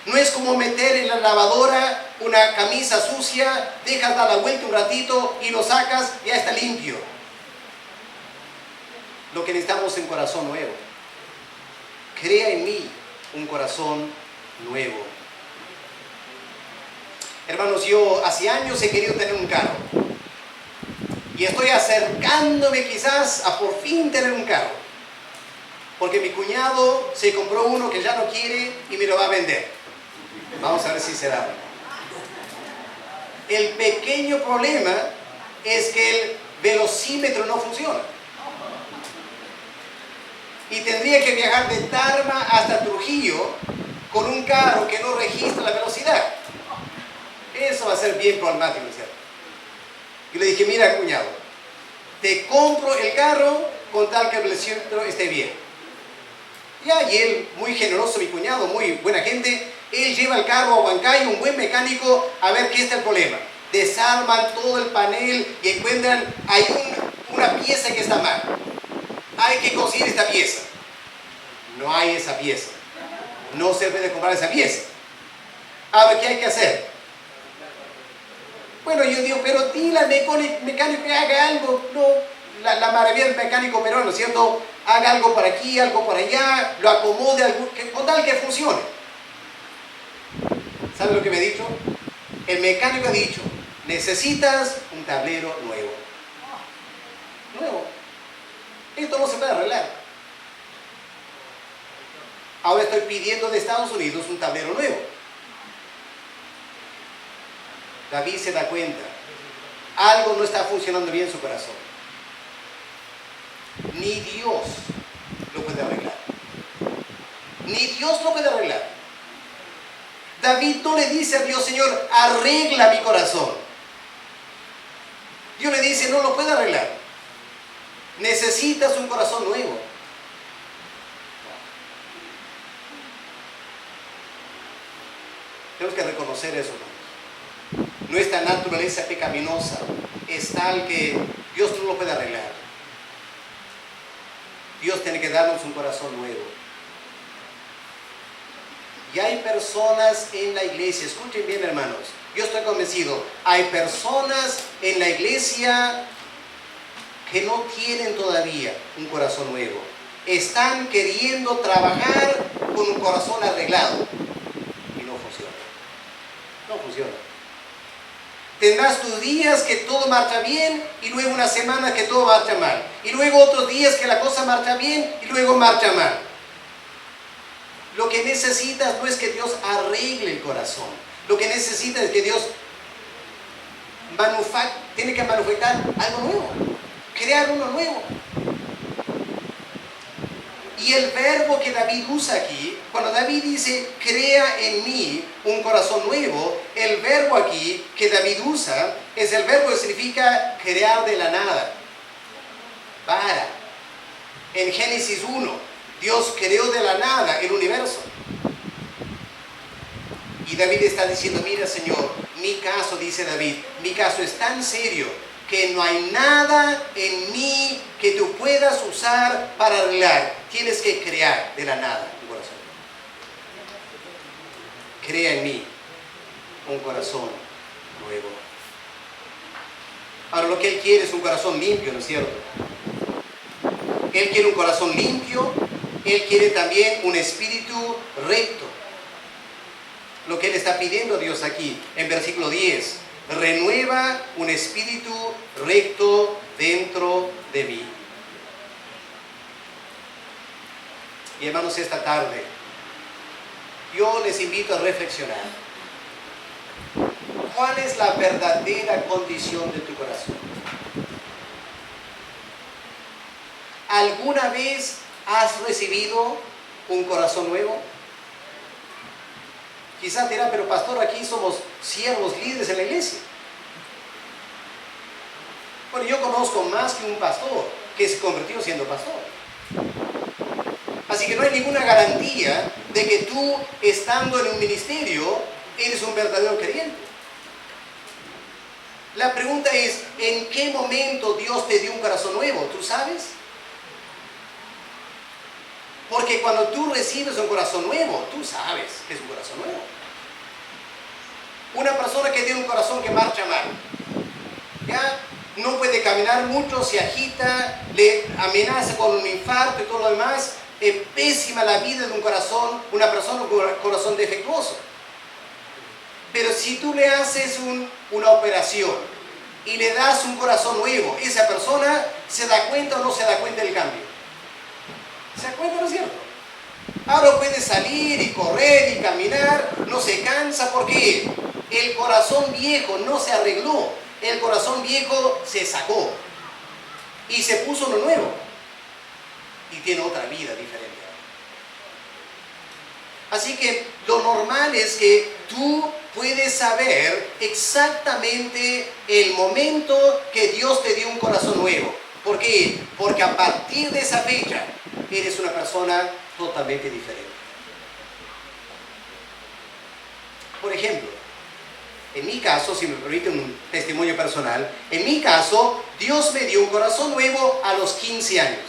No es como meter en la lavadora una camisa sucia, dejas dar la vuelta un ratito y lo sacas, ya está limpio. Lo que necesitamos es un corazón nuevo. Crea en mí un corazón nuevo. Hermanos, yo hace años he querido tener un carro. Y estoy acercándome quizás a por fin tener un carro. Porque mi cuñado se compró uno que ya no quiere y me lo va a vender. Vamos a ver si se da. El pequeño problema es que el velocímetro no funciona. Y tendría que viajar de Tarma hasta Trujillo con un carro que no registra la velocidad. Eso va a ser bien problemático, ¿cierto? Y le dije, mira, cuñado, te compro el carro con tal que el velocímetro esté bien. Ya, y él, muy generoso, mi cuñado, muy buena gente, él lleva el carro a Huancayo, un buen mecánico, a ver qué está el problema. Desarman todo el panel y encuentran, hay una pieza que está mal. Hay que conseguir esta pieza. No hay esa pieza. No se puede comprar esa pieza. A ver, ¿qué hay que hacer? Bueno, yo digo, pero dile al mecánico que haga algo. No, la maravilla del mecánico peruano, ¿cierto? Haga algo por aquí, algo por allá, lo acomode, con tal que funcione. ¿Sabe lo que me ha dicho? El mecánico ha dicho, necesitas un tablero nuevo. Nuevo. Esto no se puede arreglar. Ahora estoy pidiendo de Estados Unidos un tablero nuevo. David se da cuenta, algo no está funcionando bien en su corazón. Ni Dios lo puede arreglar. Ni Dios lo puede arreglar. David no le dice a Dios, Señor, arregla mi corazón. Dios le dice, no lo puede arreglar. Necesitas un corazón nuevo. Tenemos que reconocer eso, ¿no? Nuestra naturaleza pecaminosa es tal que Dios no lo puede arreglar. Dios tiene que darnos un corazón nuevo. Y hay personas en la iglesia, escuchen bien, hermanos, yo estoy convencido, hay personas en la iglesia que no tienen todavía un corazón nuevo. Están queriendo trabajar con un corazón arreglado y no funciona. No funciona. Tendrás tus días que todo marcha bien y luego una semana que todo marcha mal. Y luego otros días que la cosa marcha bien y luego marcha mal. Lo que necesitas no es que Dios arregle el corazón. Lo que necesitas es que Dios tiene que manufacturar algo nuevo. Crear uno nuevo. Y el verbo que David usa aquí, cuando David dice, crea en mí un corazón nuevo, el verbo aquí que David usa es el verbo que significa crear de la nada. En Génesis 1, Dios creó de la nada el universo. Y David está diciendo, mira Señor, mi caso, dice David, mi caso es tan serio que no hay nada en mí que tú puedas usar para arreglar. Tienes que crear de la nada tu corazón. Crea en mí un corazón nuevo. Ahora, lo que Él quiere es un corazón limpio, ¿no es cierto? Él quiere un corazón limpio. Él quiere también un espíritu recto. Lo que Él está pidiendo a Dios aquí, en versículo 10. Renueva un espíritu recto dentro de mí. Y hermanos, esta tarde, yo les invito a reflexionar. ¿Cuál es la verdadera condición de tu corazón? ¿Alguna vez has recibido un corazón nuevo? Quizás dirá, pero pastor, aquí somos siervos líderes en la iglesia. Bueno, yo conozco más que un pastor que se convirtió siendo pastor. Así que no hay ninguna garantía de que tú, estando en un ministerio, eres un verdadero creyente. La pregunta es, ¿en qué momento Dios te dio un corazón nuevo? ¿Tú sabes? Porque cuando tú recibes un corazón nuevo, tú sabes que es un corazón nuevo. Una persona que tiene un corazón que marcha mal, ¿ya? No puede caminar mucho, se agita, le amenaza con un infarto y todo lo demás. Es pésima la vida de un corazón, una persona con un corazón defectuoso. Pero si tú le haces una operación y le das un corazón nuevo, esa persona se da cuenta o no se da cuenta del cambio. ¿Se da cuenta, no es cierto? Ahora puede salir y correr y caminar, no se cansa porque el corazón viejo no se arregló, el corazón viejo se sacó y se puso uno nuevo y tiene otra vida diferente. Así que lo normal es que tú puedes saber exactamente el momento que Dios te dio un corazón nuevo. ¿Por qué? Porque a partir de esa fecha eres una persona totalmente diferente. Por ejemplo, en mi caso, si me permiten un testimonio personal, en mi caso, Dios me dio un corazón nuevo a los 15 años.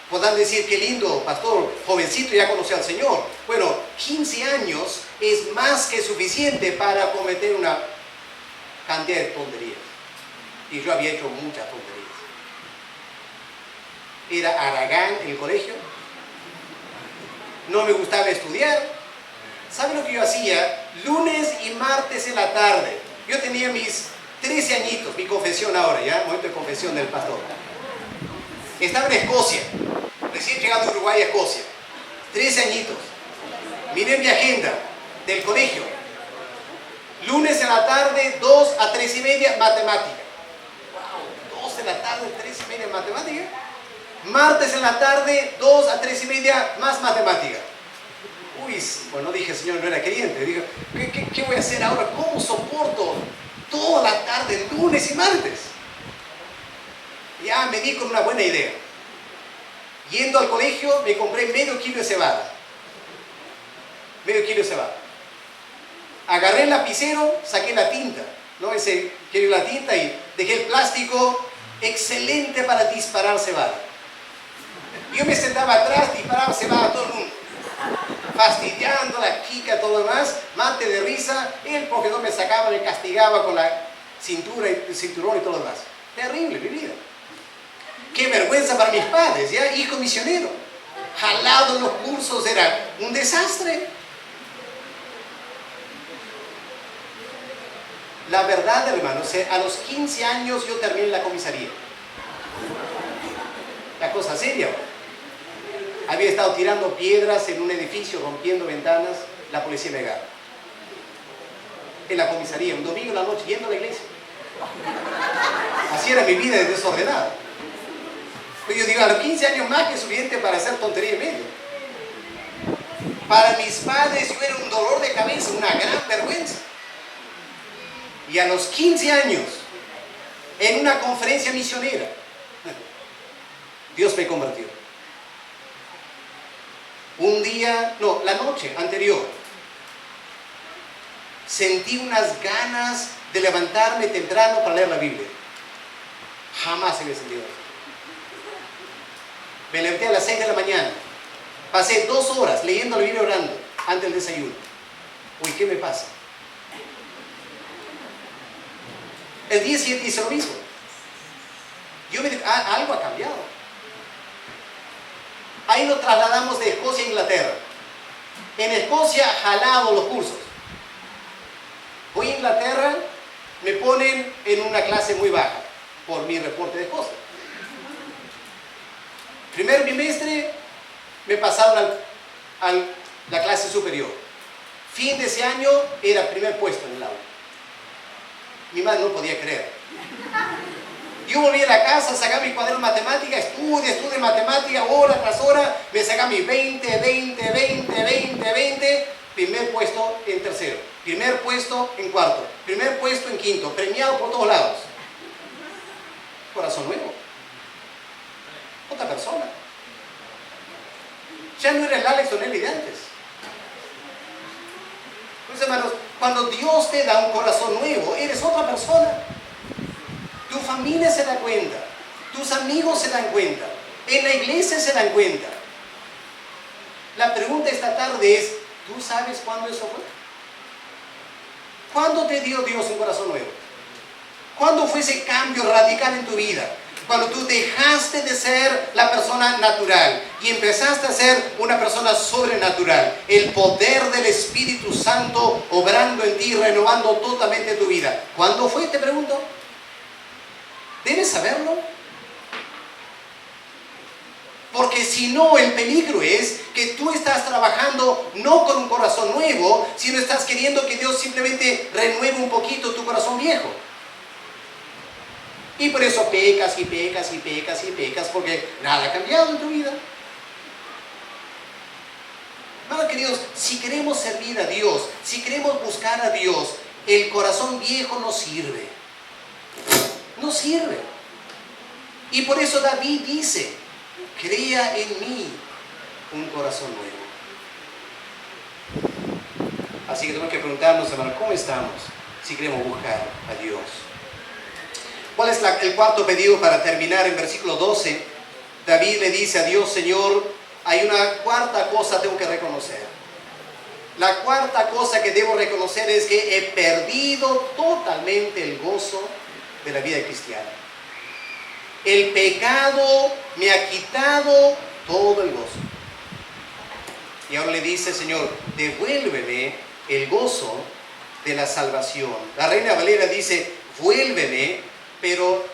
Podrán decir, qué lindo, pastor, jovencito, ya conoció al Señor. Bueno, 15 años es más que suficiente para cometer una cantidad de tonterías. Y yo había hecho muchas tonterías. Era haragán en el colegio. No me gustaba estudiar. ¿Saben lo que yo hacía? Lunes y martes en la tarde. Yo tenía mis 13 añitos, mi confesión ahora, ¿ya? Momento de confesión del pastor. Estaba en Escocia. Recién llegado de Uruguay a Escocia. 13 añitos. Miren mi agenda del colegio. Lunes en la tarde, 2 a 3 y media, matemática. Wow, 2 de la tarde, 3 y media, matemática. Martes en la tarde, 2 a 3 y media, más matemática. Uy, bueno, dije, Señor, no era creyente. Digo, ¿qué voy a hacer ahora? ¿Cómo soporto toda la tarde, lunes y martes? Ya me di con una buena idea. Yendo al colegio, me compré medio kilo de cebada. Medio kilo de cebada. Agarré el lapicero, saqué la tinta. ¿No? Quiero la tinta y dejé el plástico excelente para disparar cebada. Yo me sentaba atrás, disparaba cebada a todo el mundo. Fastidiando la chica, todo lo demás, mate de risa. El profesor me sacaba, me castigaba con la cintura y el cinturón y todo lo demás. Terrible mi vida. Qué vergüenza para mis padres, ¿ya? Hijo misionero. Jalado en los cursos, era un desastre. La verdad, hermanos, a los 15 años yo terminé la comisaría. La cosa seria. Había estado tirando piedras en un edificio, rompiendo ventanas, la policía me agarra. En la comisaría, un domingo en la noche, yendo a la iglesia. Así era mi vida desordenada. Pues yo digo, a los 15 años más que suficiente para hacer tontería y medio. Para mis padres yo era un dolor de cabeza, una gran vergüenza. Y a los 15 años, en una conferencia misionera, Dios me convirtió. Un día, no, la noche anterior, sentí unas ganas de levantarme temprano para leer la Biblia. Jamás había sentido eso. Me levanté a las 6 de la mañana. Pasé 2 horas leyendo la Biblia, orando antes del desayuno. Uy, ¿qué me pasa? El día siguiente hice lo mismo. Yo me dije, algo ha cambiado. Ahí nos trasladamos de Escocia a Inglaterra. En Escocia, jalado los cursos. Voy a Inglaterra, me ponen en una clase muy baja por mi reporte de Escocia. Primer bimestre me pasaron a la clase superior. Fin de ese año era primer puesto en el aula. Mi madre no podía creer. Yo volví a la casa, sacaba mi cuaderno de matemática, estudia matemática, hora tras hora, me sacaba mi 20, primer puesto en tercero, primer puesto en cuarto, primer puesto en quinto, premiado por todos lados. Corazón nuevo. Otra persona. Ya no eres el Alex Donelli de antes. Pues hermanos, cuando Dios te da un corazón nuevo, eres otra persona. Tu familia se da cuenta, tus amigos se dan cuenta, en la iglesia se dan cuenta. La pregunta esta tarde es, ¿tú sabes cuándo eso fue? ¿Cuándo te dio Dios un corazón nuevo? ¿Cuándo fue ese cambio radical en tu vida? Cuando tú dejaste de ser la persona natural y empezaste a ser una persona sobrenatural. El poder del Espíritu Santo obrando en ti, renovando totalmente tu vida. ¿Cuándo fue? Te pregunto. ¿Debes saberlo? Porque si no, el peligro es que tú estás trabajando no con un corazón nuevo, sino estás queriendo que Dios simplemente renueve un poquito tu corazón viejo. Y por eso pecas, porque nada ha cambiado en tu vida. Hermanos queridos, si queremos servir a Dios, si queremos buscar a Dios, el corazón viejo no sirve. No sirve. Y por eso David dice, crea en mí un corazón nuevo. Así que tenemos que preguntarnos, hermano, ¿cómo estamos si queremos buscar a Dios? ¿Cuál es el cuarto pedido para terminar en versículo 12? David le dice a Dios, Señor, hay una cuarta cosa que tengo que reconocer. La cuarta cosa que debo reconocer es que he perdido totalmente el gozo de la vida cristiana. El pecado me ha quitado todo el gozo. Y ahora le dice, Señor, devuélveme el gozo de la salvación. La Reina Valera dice, vuélveme, pero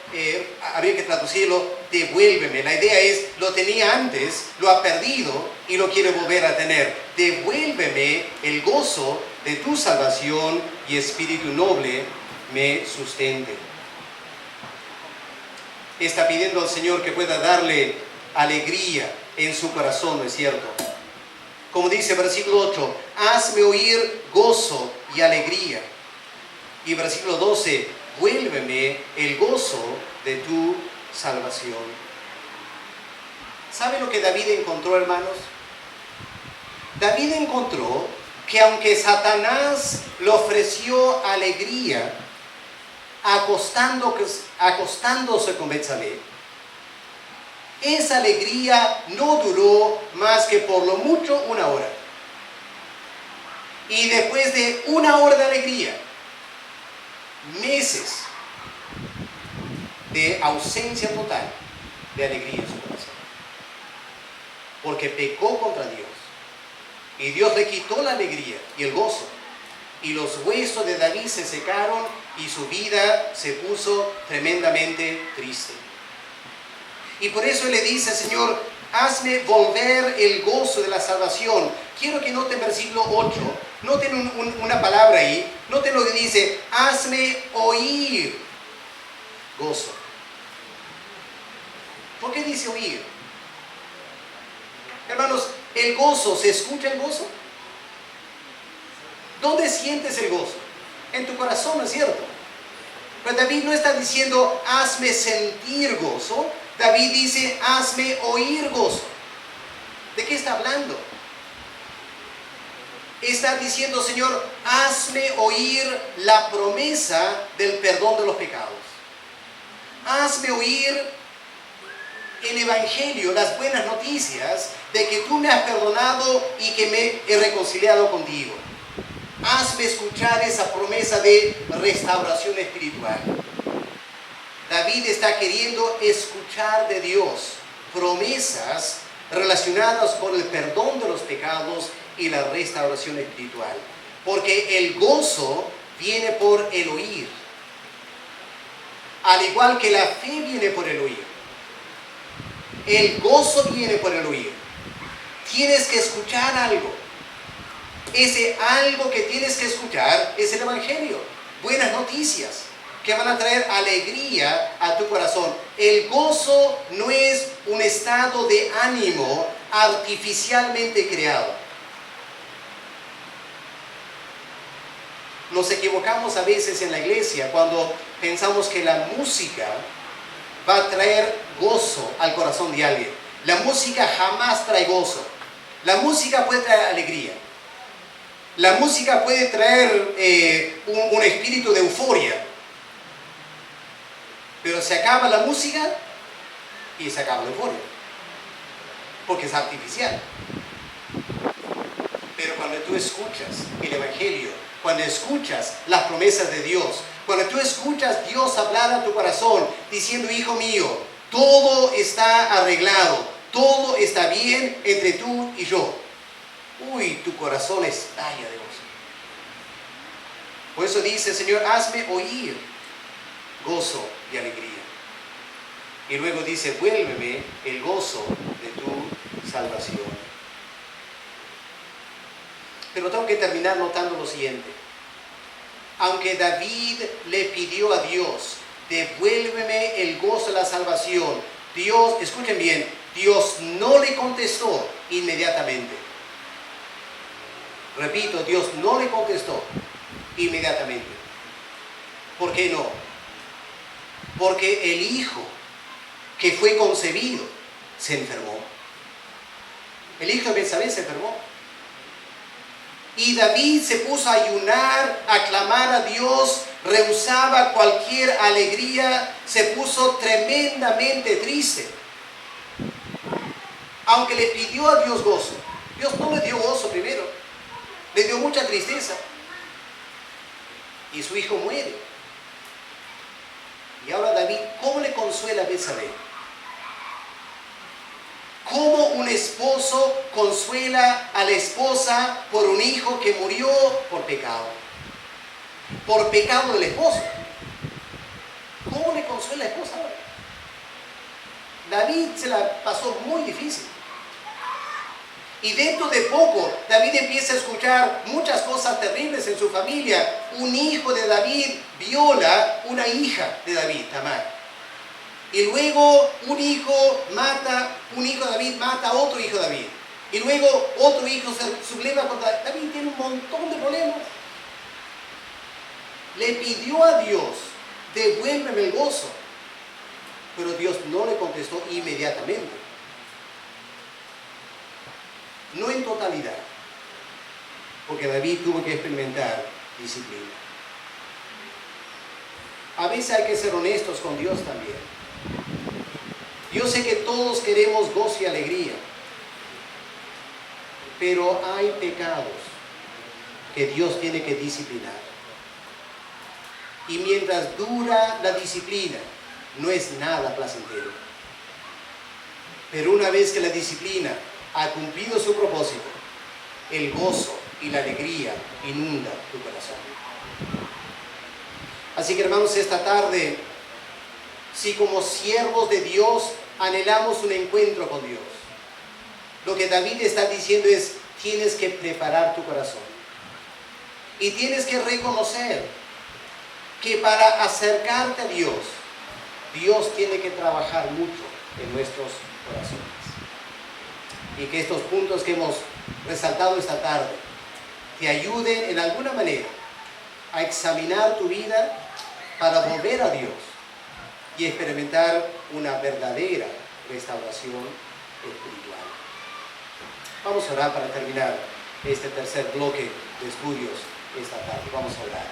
habría que traducirlo, devuélveme. La idea es, lo tenía antes, lo ha perdido y lo quiere volver a tener. Devuélveme el gozo de tu salvación y espíritu noble me sustente. Está pidiendo al Señor que pueda darle alegría en su corazón, ¿no es cierto? Como dice versículo 8, hazme oír gozo y alegría. Y versículo 12, vuélveme el gozo de tu salvación. ¿Sabe lo que David encontró, hermanos? David encontró que aunque Satanás le ofreció alegría acostándose con Betsabé, esa alegría no duró más que por lo mucho 1 hora. Y después de 1 hora de alegría, meses de ausencia total de alegría en su corazón. Porque pecó contra Dios. Y Dios le quitó la alegría y el gozo. Y los huesos de David se secaron y su vida se puso tremendamente triste. Y por eso él le dice, Señor, hazme volver el gozo de la salvación. Quiero que noten versículo 8. Noten una palabra ahí. Noten lo que dice, hazme oír gozo. ¿Por qué dice oír? Hermanos, ¿el gozo, se escucha el gozo? ¿Dónde sientes el gozo? En tu corazón, ¿no es cierto? Pero David no está diciendo, hazme sentir gozo. David dice, hazme oír gozo. ¿De qué está hablando? está diciendo, Señor, hazme oír la promesa del perdón de los pecados. Hazme oír el Evangelio, las buenas noticias de que tú me has perdonado y que me he reconciliado contigo. Hazme escuchar esa promesa de restauración espiritual. David está queriendo escuchar de Dios promesas relacionadas con el perdón de los pecados y la restauración espiritual. Porque el gozo viene por el oír. Al igual que la fe viene por el oír. El gozo viene por el oír. Tienes que escuchar algo. Ese algo que tienes que escuchar es el Evangelio. Buenas noticias que van a traer alegría a tu corazón. El gozo no es un estado de ánimo artificialmente creado. Nos equivocamos a veces en la iglesia cuando pensamos que la música va a traer gozo al corazón de alguien. La música jamás trae gozo. La música puede traer alegría. La música puede traer un espíritu de euforia. Pero se acaba la música y se acaba la euforia. Porque es artificial. Pero cuando tú escuchas el Evangelio, cuando escuchas las promesas de Dios, cuando tú escuchas Dios hablar a tu corazón, diciendo, hijo mío, todo está arreglado, todo está bien entre tú y yo. Uy, tu corazón estalla de gozo. Por eso dice, Señor, hazme oír gozo y alegría. Y luego dice, vuélveme el gozo de tu salvación. Pero tengo que terminar notando lo siguiente. Aunque David le pidió a Dios, devuélveme el gozo de la salvación, Dios, escuchen bien, Dios no le contestó inmediatamente. Repito, Dios no le contestó inmediatamente. ¿Por qué no? Porque el hijo que fue concebido se enfermó. El hijo de Betsabé se enfermó. Y David se puso a ayunar, a clamar a Dios, rehusaba cualquier alegría, se puso tremendamente triste. Aunque le pidió a Dios gozo, Dios no le dio gozo primero, le dio mucha tristeza. Y su hijo muere. Y ahora David, ¿cómo le consuela a Betsabé? ¿Cómo un esposo consuela a la esposa por un hijo que murió por pecado? Por pecado del esposo. ¿Cómo le consuela a la esposa ahora? David se la pasó muy difícil. Y dentro de poco, David empieza a escuchar muchas cosas terribles en su familia. Un hijo de David viola una hija de David, Tamar. Y luego un hijo de David mata a otro hijo de David. Y luego otro hijo se subleva contra David. Tiene un montón de problemas. Le pidió a Dios, devuélveme el gozo. Pero Dios no le contestó inmediatamente. No en totalidad. Porque David tuvo que experimentar disciplina. A veces hay que ser honestos con Dios también. Yo sé que todos queremos gozo y alegría, pero hay pecados que Dios tiene que disciplinar. Y mientras dura la disciplina, no es nada placentero. Pero una vez que la disciplina ha cumplido su propósito, el gozo y la alegría inunda tu corazón. Así que hermanos, esta tarde, si como siervos de Dios anhelamos un encuentro con Dios, lo que David está diciendo es, tienes que preparar tu corazón. Y tienes que reconocer que para acercarte a Dios, Dios tiene que trabajar mucho en nuestros corazones. Y que estos puntos que hemos resaltado esta tarde te ayuden en alguna manera a examinar tu vida para volver a Dios y experimentar una verdadera restauración espiritual. Vamos a orar para terminar. este tercer bloque de estudios esta tarde. Vamos a orar.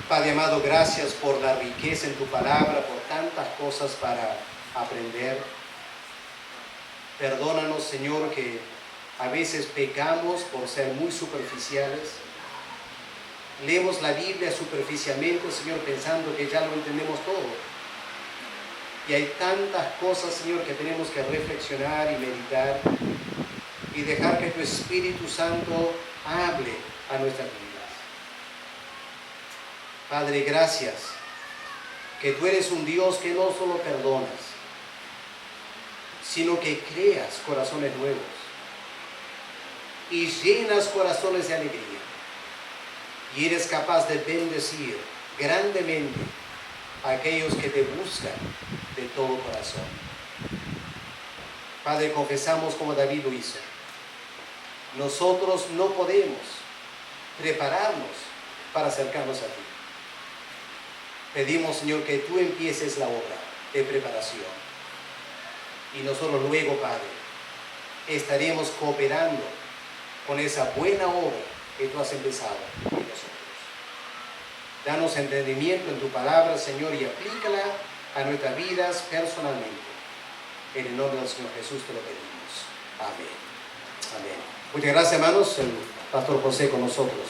Padre amado, gracias por la riqueza en tu palabra, por tantas cosas para aprender. Perdónanos, Señor, que a veces pecamos por ser muy superficiales. Leemos la Biblia superficialmente, Señor, pensando que ya lo entendemos todo. Y hay tantas cosas, Señor, que tenemos que reflexionar y meditar y dejar que tu Espíritu Santo hable a nuestras vidas. Padre, gracias, que tú eres un Dios que no solo perdonas, sino que creas corazones nuevos y llenas corazones de alegría. Y eres capaz de bendecir grandemente a aquellos que te buscan de todo corazón. Padre, confesamos como David lo hizo. Nosotros no podemos prepararnos para acercarnos a ti. Pedimos, Señor, que tú empieces la obra de preparación. Y nosotros luego, Padre, estaremos cooperando con esa buena obra que tú has empezado en nosotros. Danos entendimiento en tu palabra, Señor, y aplícala a nuestras vidas personalmente. En el nombre del Señor Jesús te lo pedimos. Amén. Amén. Muchas gracias, hermanos. El pastor José con nosotros.